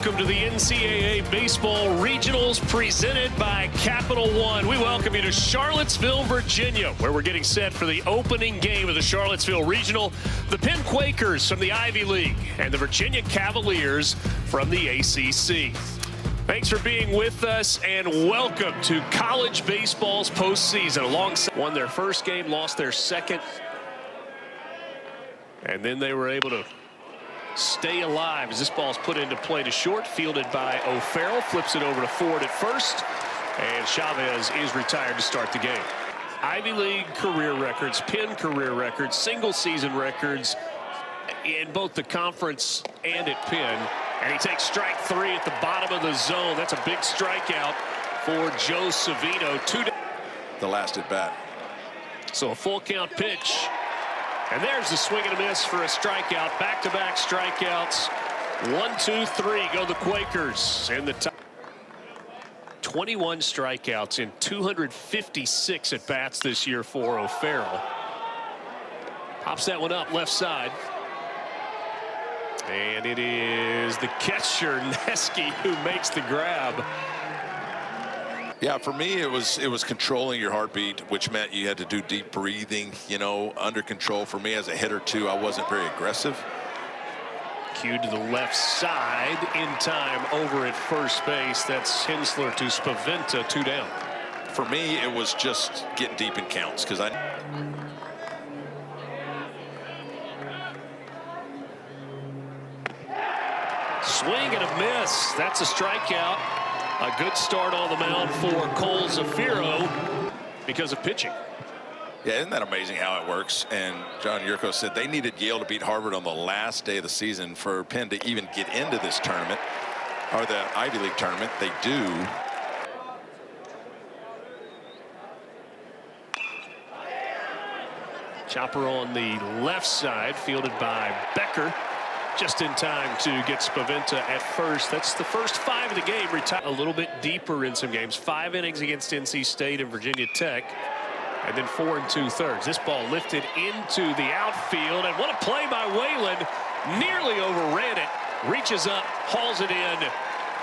Welcome to the NCAA Baseball Regionals presented by Capital One. We welcome you to Charlottesville, Virginia, where we're getting set for the opening game of the Charlottesville Regional. The Penn Quakers from the Ivy League and the Virginia Cavaliers from the ACC. Thanks for being with us and welcome to college baseball's postseason. Alongside won their first game, lost their second, and then they were able to stay alive as this ball's put into play to short, fielded by O'Farrell, flips it over to Ford at first, and Chavez is retired to start the game. Ivy League career records, Penn career records, single season records in both the conference and at Penn, and he takes strike three at the bottom of the zone. That's a big strikeout for Joe Savino. The last at bat. So a full count pitch. And there's the swing and a miss for a strikeout. Back-to-back strikeouts. 1, 2, 3 go the Quakers in the top. 21 strikeouts in 256 at bats this year for O'Farrell. Pops that one up left side. And it is the catcher, Neske, who makes the grab. Yeah, for me, it was controlling your heartbeat, which meant you had to do deep breathing, under control. For me as a hitter, too, I wasn't very aggressive. Cued to the left side in time over at first base. That's Hensler to Spaventa, 2 down. For me, it was just getting deep in counts because Swing and a miss. That's a strikeout. A good start on the mound for Cole Zafiro because of pitching. Yeah, isn't that amazing how it works? And John Yurko said they needed Yale to beat Harvard on the last day of the season for Penn to even get into this tournament, or the Ivy League tournament. They do. Chopper on the left side, fielded by Becker. Just in time to get Spaventa at first. That's the first 5 of the game. Retired a little bit deeper in some games. 5 innings against NC State and Virginia Tech. And then 4 2/3. This ball lifted into the outfield. And what a play by Whalen. Nearly overran it. Reaches up, hauls it in.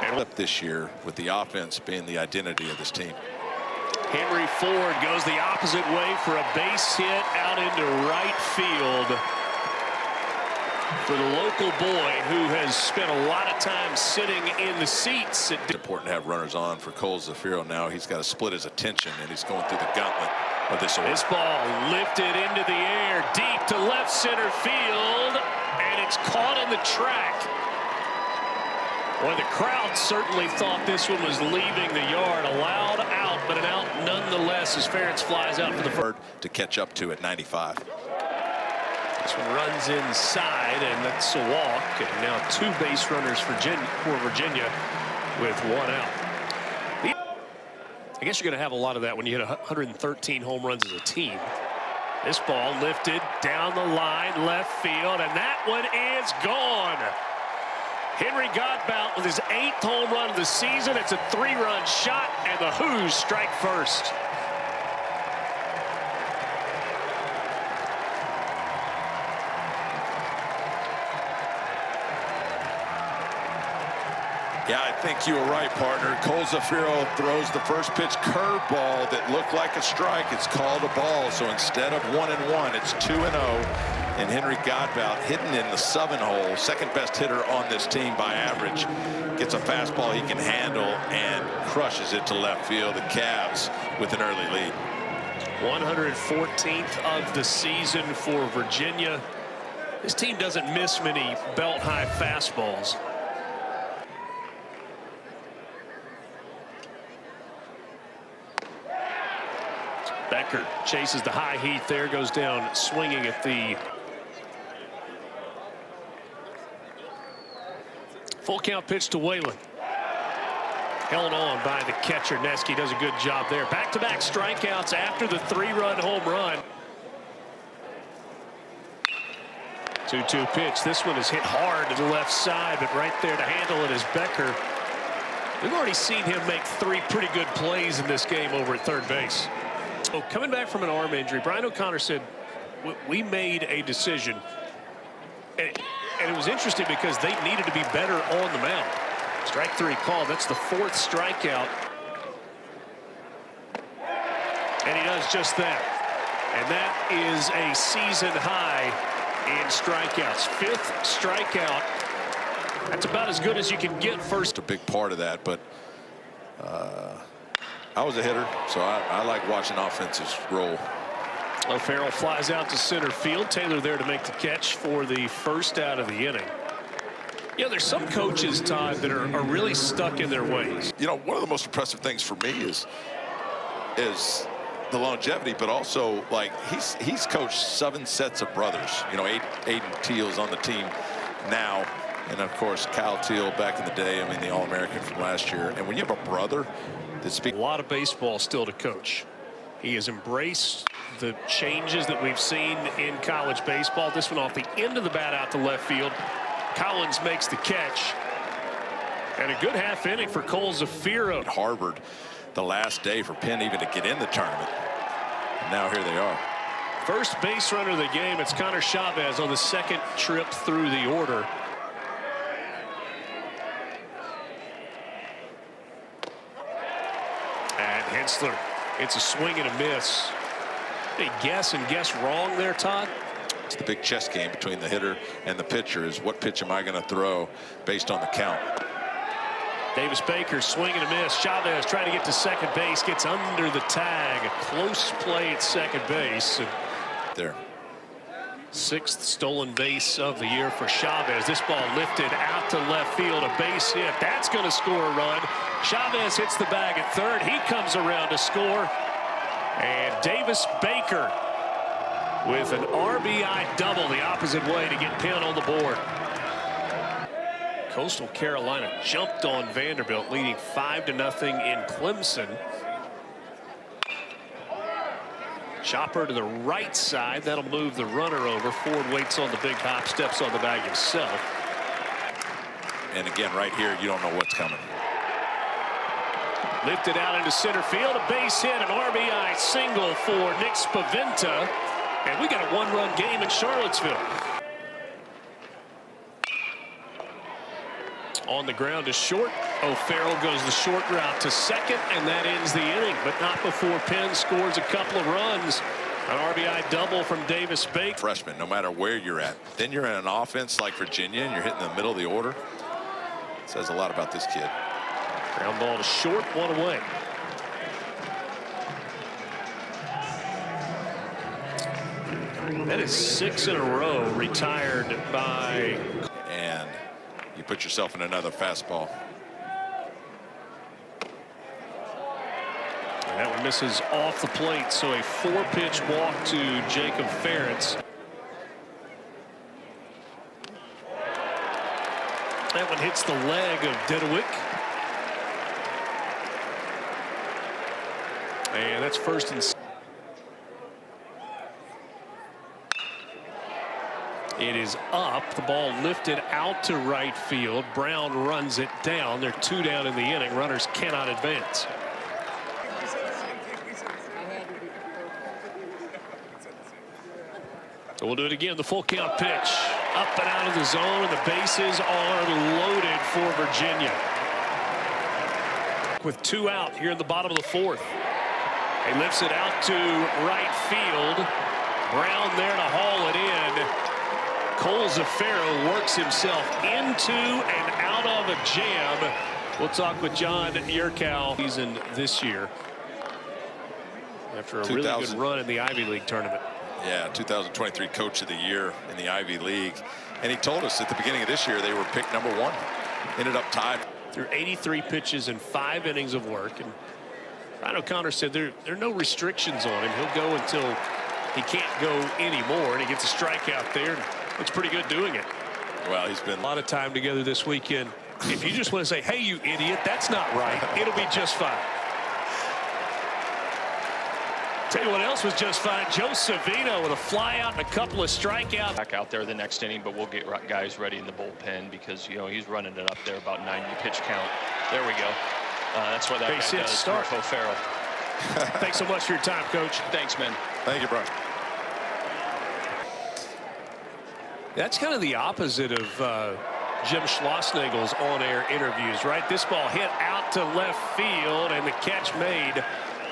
And this year with the offense being the identity of this team. Henry Ford goes the opposite way for a base hit out into right field. For the local boy who has spent a lot of time sitting in the seats. It's important to have runners on for Cole Zafiro now. He's got to split his attention, and he's going through the gauntlet of this order. This ball lifted into the air, deep to left center field, and it's caught in the track. Well, the crowd certainly thought this one was leaving the yard. A loud out, but an out nonetheless as Ferentz flies out for the first. To catch up to at 95. This one runs inside, and that's a walk. And now 2 base runners for Virginia with 1 out. I guess you're going to have a lot of that when you hit 113 home runs as a team. This ball lifted down the line, left field, and that one is gone. Henry Godbout with his 8th home run of the season. It's a 3-run shot, and the Who's strike first. Yeah, I think you were right, partner. Cole Zafiro throws the first pitch curveball that looked like a strike. It's called a ball. So instead of 1-1, it's 2-0. And Henry Godbout hitting in the 7 hole, second best hitter on this team by average, gets a fastball he can handle and crushes it to left field. The Cavs with an early lead. 114th of the season for Virginia. This team doesn't miss many belt-high fastballs. Becker chases the high heat there, goes down swinging at the full count pitch to Whalen. Held on by the catcher. Neske does a good job there. Back-to-back strikeouts after the 3-run home run. 2-2 pitch. This one is hit hard to the left side, but right there to handle it is Becker. We've already seen him make 3 pretty good plays in this game over at third base. So coming back from an arm injury, Brian O'Connor said, we made a decision. And it was interesting because they needed to be better on the mound. Strike three called. That's the fourth strikeout. And he does just that. And that is a season high in strikeouts. Fifth strikeout. That's about as good as you can get first. A big part of that, but I was a hitter, so I like watching offenses roll. O'Farrell flies out to center field. Taylor there to make the catch for the first out of the inning. You know, there's some coaches, Todd, that are really stuck in their ways. You know, one of the most impressive things for me is the longevity, but also, like, he's coached 7 sets of brothers. You know, Aiden Teal's on the team now, and of course Kyle Teal back in the day. I mean, the All-American from last year. And when you have a brother that speaks, a lot of baseball still to coach. He has embraced the changes that we've seen in college baseball. This one off the end of the bat out to left field. Collins makes the catch. And a good half inning for Cole Zafiro. at Harvard the last day for Penn even to get in the tournament. And now here they are. First base runner of the game, it's Connor Chavez on the second trip through the order. And Hensler, it's a swing and a miss. They guess and guess wrong there, Todd. It's the big chess game between the hitter and the pitcher, is what pitch am I going to throw based on the count. Davis Baker swing and a miss. Chavez trying to get to second base, gets under the tag. A close play at second base. There. Sixth stolen base of the year for Chavez. This ball lifted out to left field, a base hit. That's going to score a run. Chavez hits the bag at third. He comes around to score. And Davis Baker with an RBI double the opposite way to get Penn on the board. Coastal Carolina jumped on Vanderbilt, leading 5-0 in Clemson. Chopper to the right side. That'll move the runner over. Ford waits on the big hop, steps on the bag himself. And again, right here, you don't know what's coming. Lifted out into center field. A base hit, an RBI single for Nick Spaventa. And we got a one-run game in Charlottesville. On the ground is short. O'Farrell goes the short route to second, and that ends the inning, but not before Penn scores a couple of runs. An RBI double from Davis Baker. Freshman, no matter where you're at. Then you're in an offense like Virginia, and you're hitting the middle of the order. It says a lot about this kid. Ground ball to short, one away. That is 6 in a row retired by. And you put yourself in another fastball. And that one misses off the plate, so a 4-pitch walk to Jacob Ferentz. That one hits the leg of Dedewick. And that's first and second. It is up. The ball lifted out to right field. Brown runs it down. They're 2 down in the inning. Runners cannot advance. So we'll do it again. The full count pitch. Up and out of the zone, and the bases are loaded for Virginia. With 2 out here in the bottom of the 4th. He lifts it out to right field. Brown there to haul it in. Cole Zafiro works himself into and out of a jam. We'll talk with John Yurkow. Season this year after a really good run in the Ivy League tournament. Yeah, 2023 Coach of the Year in the Ivy League. And he told us at the beginning of this year they were picked #1. Ended up tied. Through 83 pitches and 5 innings of work. And Ryan O'Connor said there are no restrictions on him. He'll go until he can't go anymore. And he gets a strikeout there. Looks pretty good doing it. Well, he's been a lot of time together this weekend. If you just want to say, hey, you idiot, that's not right, it'll be just fine. Tell you what else was just fine. Joe Savino with a fly out and a couple of strikeouts. Back out there the next inning, but we'll get guys ready in the bullpen because, you know, he's running it up there about 90 pitch count. There we go. That's what that base guy hit does. start. Marco Farrell. Thanks so much for your time, Coach. Thanks, man. Thank you, Brian. That's kind of the opposite of Jim Schlossnagel's on-air interviews, right? This ball hit out to left field, and the catch made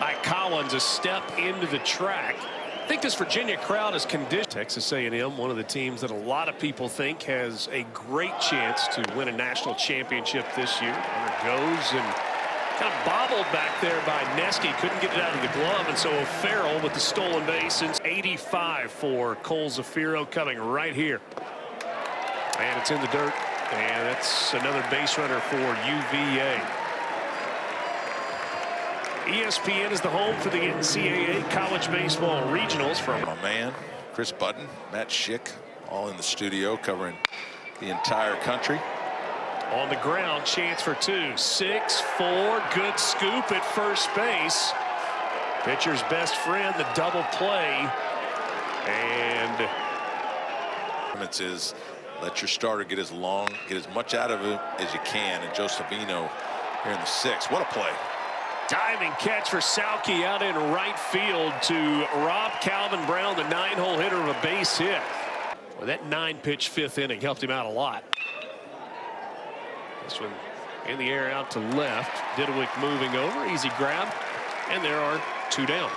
by Collins, a step into the track. I think this Virginia crowd is conditioned. Texas A&M, one of the teams that a lot of people think has a great chance to win a national championship this year. Runner goes and kind of bobbled back there by Neske, couldn't get it out of the glove, and so O'Farrell with the stolen base since 85 for Cole Zafiro coming right here. And it's in the dirt, and that's another base runner for UVA. ESPN is the home for the NCAA college baseball regionals. From my man, Chris Button, Matt Schick, all in the studio covering the entire country. On the ground, chance for two. 6-4, good scoop at first base. Pitcher's best friend, the double play. And it is let your starter get as much out of it as you can. And Joe Savino here in the 6th. What a play. Diving catch for Sauke out in right field to rob Calvin Brown, the 9-hole hitter, of a base hit. Well, that 9-pitch 5th inning helped him out a lot. This one in the air out to left. Didewick moving over, easy grab, and there are 2 down.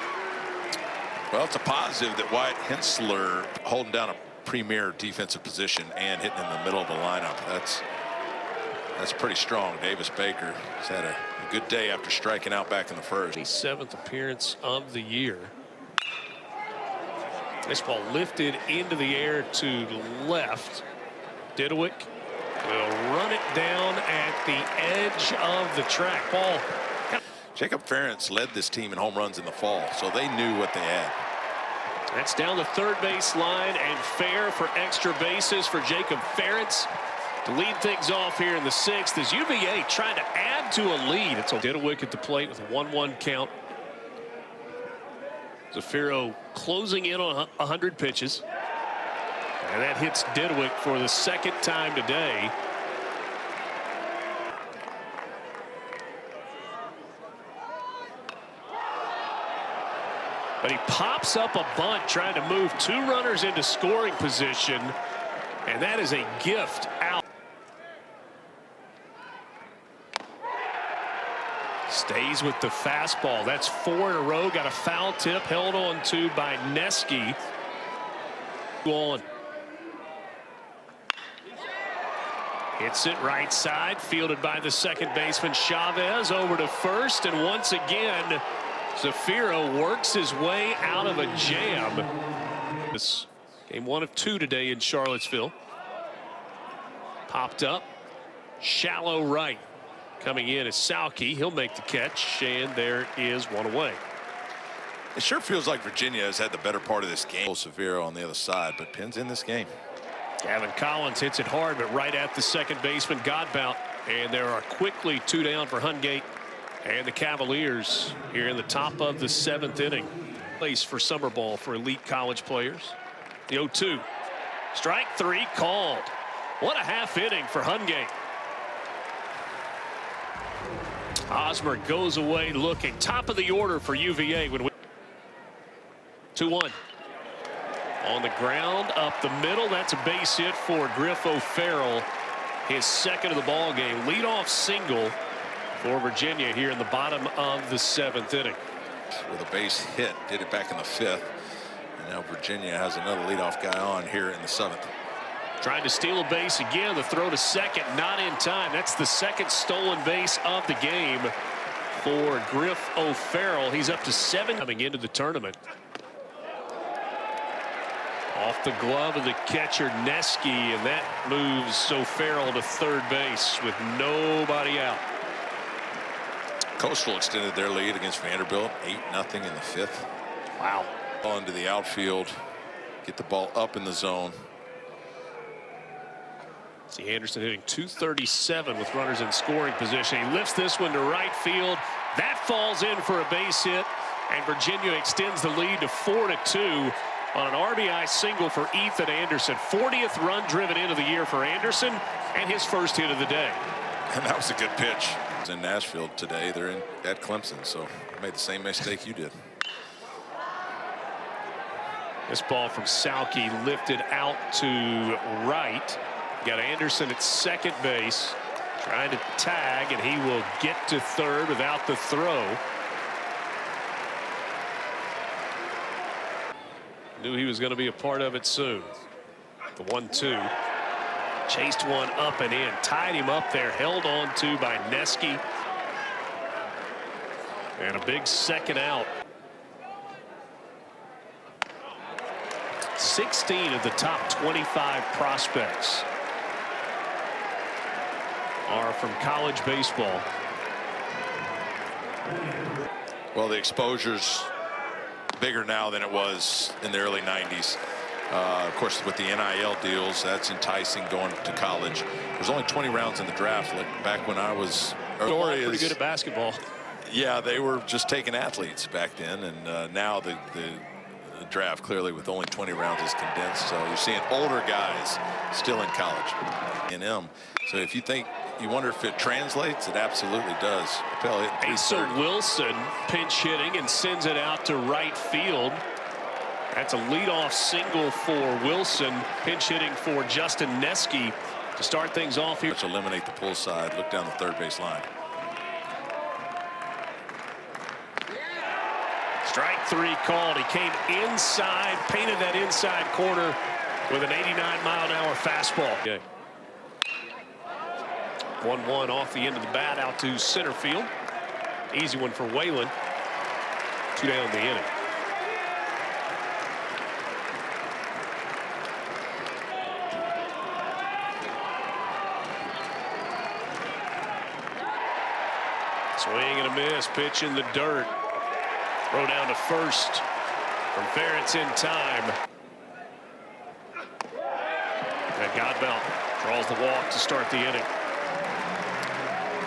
Well, it's a positive that Wyatt Hensler holding down a premier defensive position and hitting in the middle of the lineup. That's pretty strong. Davis Baker has had a good day after striking out back in the 1st. The 7th appearance of the year. This ball lifted into the air to left. Didewick will run it down at the edge of the track. Ball. Jacob Ferentz led this team in home runs in the fall, so they knew what they had. That's down the third base line and fair for extra bases for Jacob Ferentz to lead things off here in the 6th as UVA trying to add to a lead. It's Didewick at the plate with a 1-1 count. Zafiro closing in on 100 pitches. And that hits Didewick for the 2nd time today. But he pops up a bunt trying to move 2 runners into scoring position. And that is a gift out. Stays with the fastball. That's 4 in a row. Got a foul tip held on to by Neske. On. Hits it right side, fielded by the 2nd baseman Chavez over to first, and once again Zafiro works his way out of a jam. This game 1 of 2 today in Charlottesville. Popped up, shallow right. Coming in is Sauke. He'll make the catch, and there is 1 away. It sure feels like Virginia has had the better part of this game. Zafiro on the other side, but Penn's in this game. Gavin Collins hits it hard, but right at the 2nd baseman Godbout, and there are quickly 2 down for Hungate and the Cavaliers here in the top of the 7th inning. Place for summer ball for elite college players. The 0-2. Strike 3 called. What a half inning for Hungate. Osmer goes away looking. Top of the order for UVA when we 2-1. On the ground up the middle. That's a base hit for Griff O'Farrell, his 2nd of the ball game. Leadoff single for Virginia here in the bottom of the 7th inning. With a base hit, did it back in the 5th, and now Virginia has another leadoff guy on here in the 7th. Trying to steal a base again. The throw to 2nd, not in time. That's the 2nd stolen base of the game for Griff O'Farrell. He's up to 7 coming into the tournament. Off the glove of the catcher Neske, and that moves O'Farrell to 3rd base with nobody out. Coastal extended their lead against Vanderbilt 8-0 in the 5th. Wow. Ball into the outfield, get the ball up in the zone. See Anderson hitting .237 with runners in scoring position. He lifts this one to right field. That falls in for a base hit, and Virginia extends the lead to 4-2 on an RBI single for Ethan Anderson. 40th run driven into the year for Anderson, and his 1st hit of the day. And that was a good pitch. It's in Nashville today. They're at Clemson, so made the same mistake you did. This ball from Sauke lifted out to right. Got Anderson at second base, trying to tag, and he will get to third without the throw. Knew he was going to be a part of it soon. The 1-2. Chased one up and in. Tied him up there. Held on to by Neski. And a big second out. 16 of the top 25 prospects are from college baseball. Well, the exposure's bigger now than it was in the early 90s. Of course, with the NIL deals, that's enticing going to college. There's only 20 rounds in the draft. Like back when I was Pretty good at basketball. Yeah, they were just taking athletes back then, and now the draft clearly with only 20 rounds is condensed. So you're seeing older guys still in college. So if you think, you wonder if it translates, it absolutely does. Asa Wilson pinch hitting and sends it out to right field. That's a leadoff single for Wilson. Pinch hitting for Justin Neski to start things off here. Let's eliminate the pull side. Look down the third base line. Strike 3 called. He came inside, painted that inside corner with an 89-mile-an-hour fastball. Okay. 1-1 off the end of the bat out to center field. Easy one for Whalen. 2 down the inning. Swing and a miss. Pitch in the dirt. Throw down to first from Ferentz in time. And Godbout draws the walk to start the inning.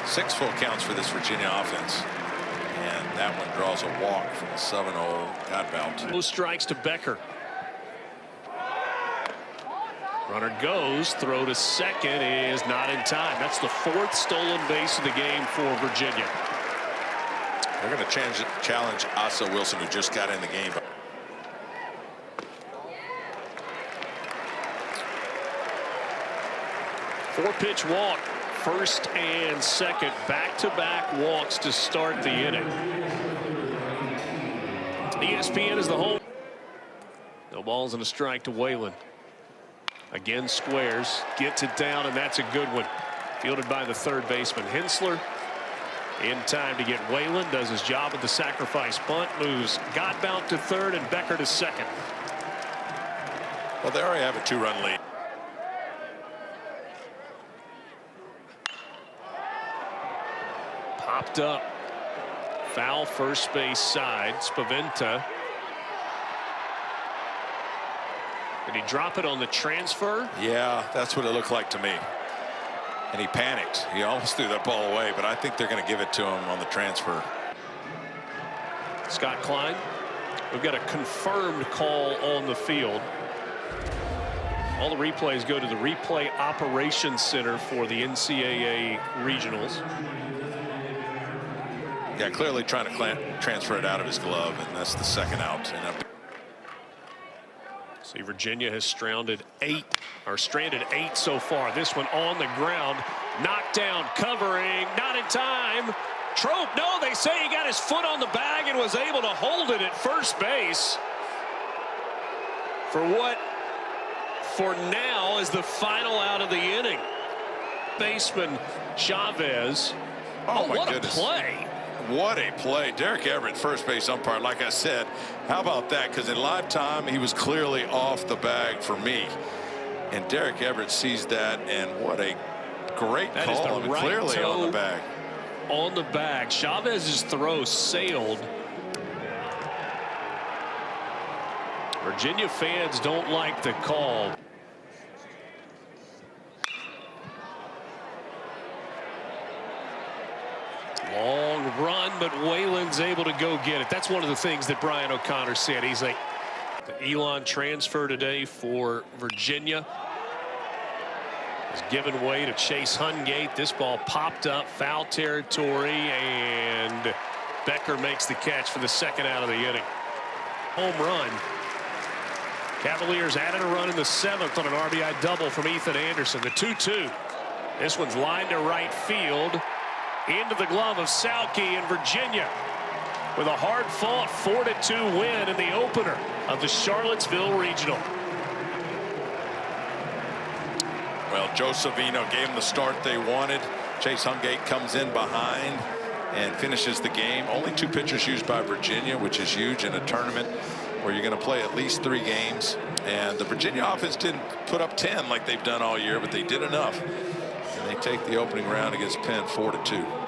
6 full counts for this Virginia offense. And that one draws a walk from the 7-0 Godbout. 2 strikes to Becker. Runner goes. Throw to second is not in time. That's the 4th stolen base of the game for Virginia. They're going to challenge Asa Wilson, who just got in the game. 4-pitch walk. First and second. Back-to-back walks to start the inning. ESPN is the home. No balls and a strike to Whalen. Again squares. Gets it down, and that's a good one. Fielded by the third baseman Hensler. In time to get Whalen. Does his job with the sacrifice bunt. Moves Godbout to third and Becker to second. Well, they already have a 2-run lead. Popped up. Foul first base side. Spaventa. Did he drop it on the transfer? Yeah, that's what it looked like to me. And he panicked. He almost threw that ball away, but I think they're going to give it to him on the transfer. Scott Klein. We've got a confirmed call on the field. All the replays go to the Replay Operations Center for the NCAA regionals. Yeah, clearly trying to transfer it out of his glove, and that's the second out. See, Virginia has stranded 8 so far. This one on the ground, knocked down, covering, not in time. Trope, no, they say he got his foot on the bag and was able to hold it at first base. For what, for now, is the final out of the inning. Baseman Chavez. Oh my what goodness. A play. What a play. Derek Everett, first base umpire, like I said, how about that? Because in live time, he was clearly off the bag for me. And Derek Everett sees that, and what a great that call. Is the I mean, right clearly toe on the bag. On the bag. Chavez's throw sailed. Virginia fans don't like the call. Long run, but Whalen's able to go get it. That's one of the things that Brian O'Connor said. He's like, the Elon transfer today for Virginia is given way to Chase Hungate. This ball popped up, foul territory, and Becker makes the catch for the second out of the inning. Home run. Cavaliers added a run in the 7th on an RBI double from Ethan Anderson. The 2-2. This one's lined to right field, into the glove of Salke in Virginia, with a hard-fought 4-2 win in the opener of the Charlottesville Regional. Well, Joe Savino gave them the start they wanted. Chase Hungate comes in behind and finishes the game. Only 2 pitchers used by Virginia, which is huge in a tournament where you're going to play at least 3 games. And the Virginia offense didn't put up 10 like they've done all year, but they did enough. And they take the opening round against Penn 4-2.